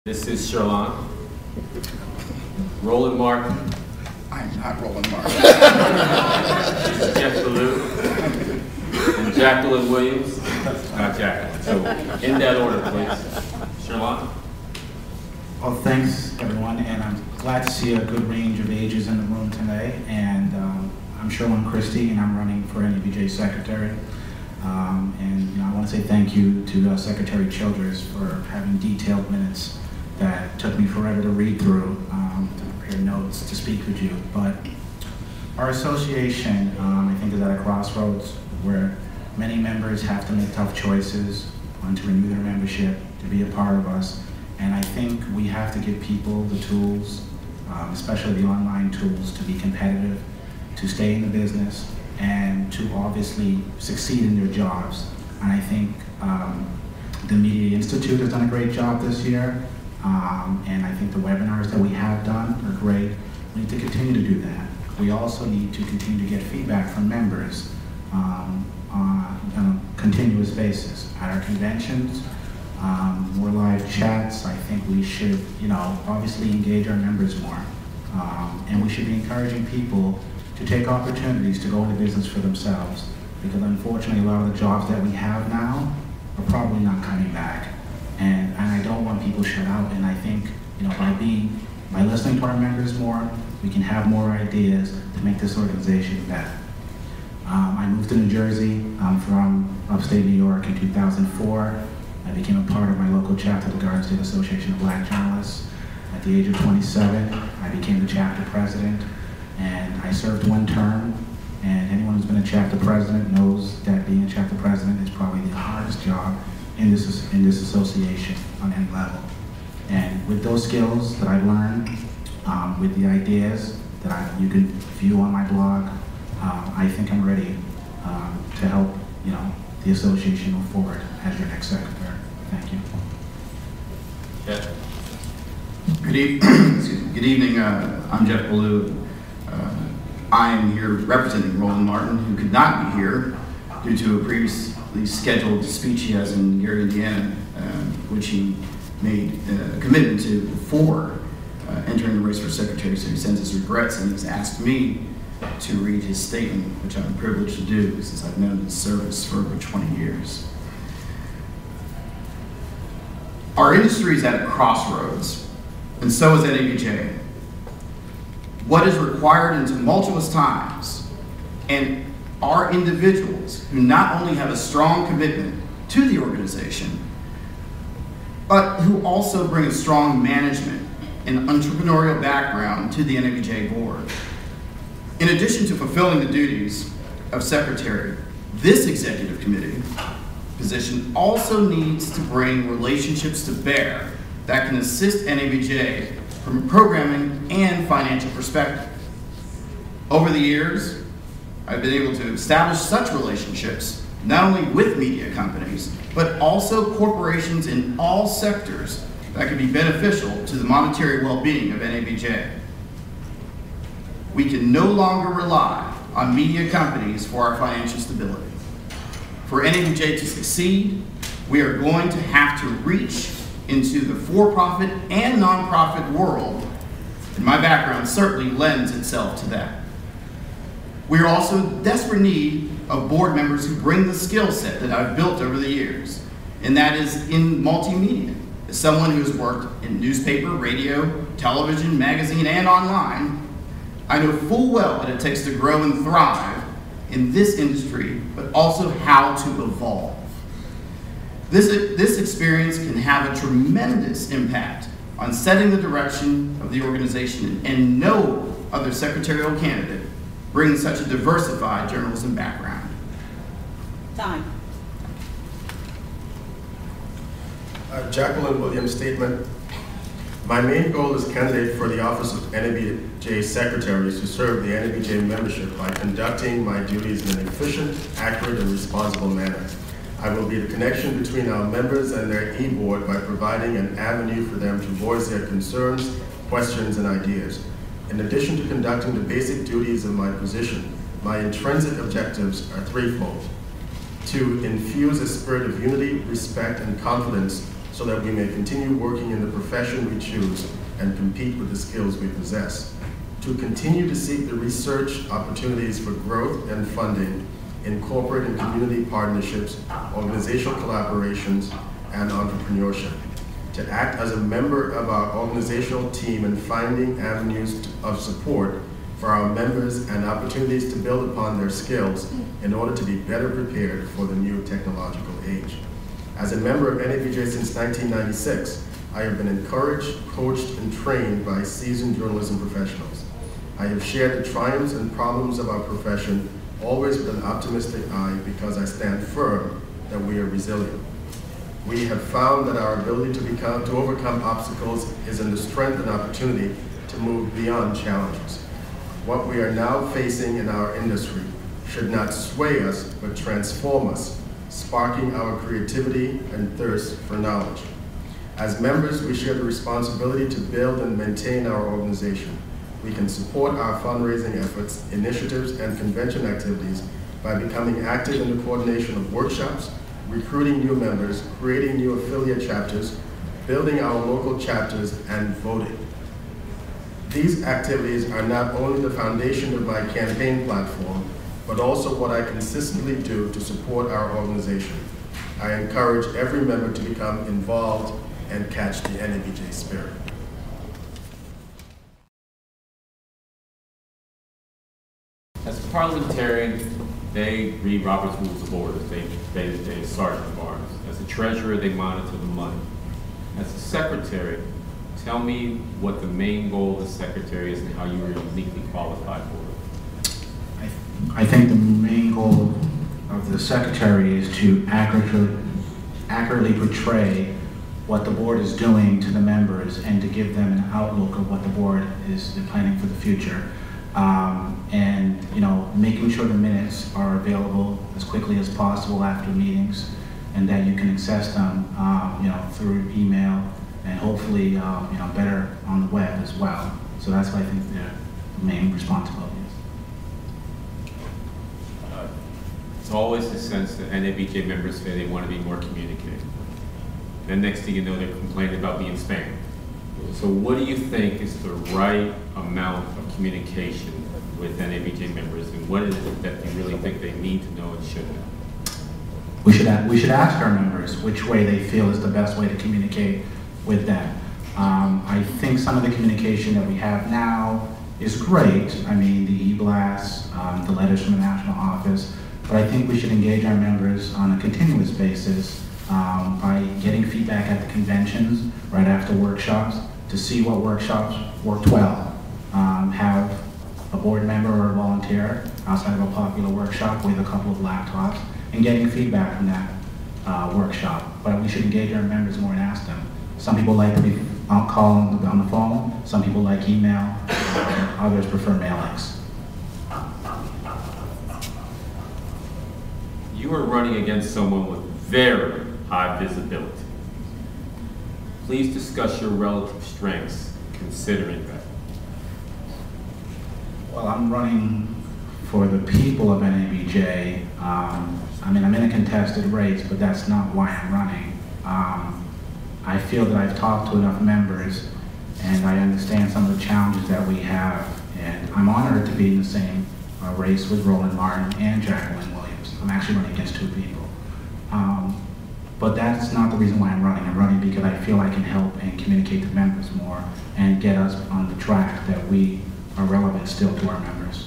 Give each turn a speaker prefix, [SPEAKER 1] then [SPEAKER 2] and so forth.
[SPEAKER 1] This is Sherlon. Roland Martin.
[SPEAKER 2] I'm not Roland Martin.
[SPEAKER 1] This is Jeff Ballou. And Jacqueline Williams. Not Jacqueline. So, in that order, please. Sherlon.
[SPEAKER 3] Well, thanks, everyone, and I'm glad to see a good range of ages in the room today. And I'm Sherlon Christie, and I'm running for NABJ Secretary. And I want to say thank you to Secretary Childress for having detailed minutes that took me forever to read through, to prepare notes, to speak with you. But our association, I think, is at a crossroads where many members have to make tough choices on to renew their membership, to be a part of us. And I think we have to give people the tools, especially the online tools, to be competitive, to stay in the business, and to obviously succeed in their jobs. And I think the Media Institute has done a great job this year, and I think the webinars that we have done are great. We need to continue to do that. We also need to continue to get feedback from members on a continuous basis. At our conventions, more live chats. I think we should, obviously engage our members more. And we should be encouraging people to take opportunities to go into business for themselves, because unfortunately a lot of the jobs that we have now are probably not coming back. And I don't want people shut out, and I think by listening to our members more, we can have more ideas to make this organization better. I moved to New Jersey. I'm from upstate New York in 2004. I became a part of my local chapter of the Garden State Association of Black Journalists. At the age of 27, I became the chapter president. And I served one term, and anyone who's been a chapter president knows that being a chapter president is probably the hardest job in this association on any level. And with those skills that I've learned, with the ideas that you can view on my blog, I think I'm ready to help the association move forward as your next secretary. Thank you.
[SPEAKER 1] Yeah.
[SPEAKER 2] Good evening. I'm Jeff Ballou. I am here representing Roland Martin, who could not be here due to a previously scheduled speech he has in Gary, Indiana, which he made a commitment to before entering the race for secretary. So he sends his regrets, and he's asked me to read his statement, which I'm privileged to do since I've known his service for over 20 years. Our industry is at a crossroads, and so is NABJ. What is required in tumultuous times, and are individuals who not only have a strong commitment to the organization, but who also bring a strong management and entrepreneurial background to the NABJ board. In addition to fulfilling the duties of secretary, this executive committee position also needs to bring relationships to bear that can assist NABJ from a programming and financial perspective. Over the years, I've been able to establish such relationships not only with media companies, but also corporations in all sectors that can be beneficial to the monetary well-being of NABJ. We can no longer rely on media companies for our financial stability. For NABJ to succeed, we are going to have to reach into the for-profit and non-profit world, and my background certainly lends itself to that. We are also in desperate need of board members who bring the skill set that I've built over the years, and that is in multimedia. As someone who has worked in newspaper, radio, television, magazine, and online, I know full well what it takes to grow and thrive in this industry, but also how to evolve. This experience can have a tremendous impact on setting the direction of the organization, and no other secretarial candidate brings such a diversified journalism background.
[SPEAKER 4] Time.
[SPEAKER 5] Jacqueline Williams statement. My main goal as candidate for the office of NABJ Secretary is to serve the NABJ membership by conducting my duties in an efficient, accurate, and responsible manner. I will be the connection between our members and their e-board by providing an avenue for them to voice their concerns, questions, and ideas. In addition to conducting the basic duties of my position, my intrinsic objectives are threefold: to infuse a spirit of unity, respect, and confidence so that we may continue working in the profession we choose and compete with the skills we possess. To continue to seek the research opportunities for growth and funding in corporate and community partnerships, organizational collaborations, and entrepreneurship. To act as a member of our organizational team in finding avenues of support for our members and opportunities to build upon their skills in order to be better prepared for the new technological age. As a member of NABJ since 1996, I have been encouraged, coached, and trained by seasoned journalism professionals. I have shared the triumphs and problems of our profession, always with an optimistic eye, because I stand firm that we are resilient. We have found that our ability to overcome obstacles is in the strength and opportunity to move beyond challenges. What we are now facing in our industry should not sway us, but transform us, sparking our creativity and thirst for knowledge. As members, we share the responsibility to build and maintain our organization. We can support our fundraising efforts, initiatives, and convention activities by becoming active in the coordination of workshops, recruiting new members, creating new affiliate chapters, building our local chapters, and voting. These activities are not only the foundation of my campaign platform, but also what I consistently do to support our organization. I encourage every member to become involved and catch the NABJ spirit.
[SPEAKER 1] As a parliamentarian, they read Robert's Rules of Order. They sergeant bars. As a treasurer, they monitor the money. As a secretary, tell me what the main goal of the secretary is and how you are uniquely qualified for it.
[SPEAKER 3] I think the main goal of the secretary is to accurately portray what the board is doing to the members and to give them an outlook of what the board is planning for the future. And making sure the minutes are available as quickly as possible after meetings, and that you can access them through email and hopefully better on the web as well. So that's what I think their main responsibility is.
[SPEAKER 1] It's always the sense that NABJ members say they want to be more communicative. Then next thing you know, they're complaining about being spammed. So what do you think is the right amount of communication with NABJ members, and what is it that you really think they need to know and should know?
[SPEAKER 3] We should ask our members which way they feel is the best way to communicate with them. I think some of the communication that we have now is great. I mean, the e-blasts, the letters from the national office, but I think we should engage our members on a continuous basis by getting feedback at the conventions right after workshops to see what workshops worked well. Have a board member or a volunteer outside of a popular workshop with a couple of laptops and getting feedback from that workshop. But we should engage our members more and ask them. Some people like to be calling on the phone, some people like email, others prefer mailings.
[SPEAKER 1] You are running against someone with very high visibility. Please discuss your relative strengths considering that.
[SPEAKER 3] Well, I'm running for the people of NABJ. I'm in a contested race, but that's not why I'm running. I feel that I've talked to enough members and I understand some of the challenges that we have, and I'm honored to be in the same race with Roland Martin and Jacqueline Williams. I'm actually running against two people. But that's not the reason why I'm running. I'm running because I feel I can help and communicate to members more and get us on the track that we are relevant still to our members.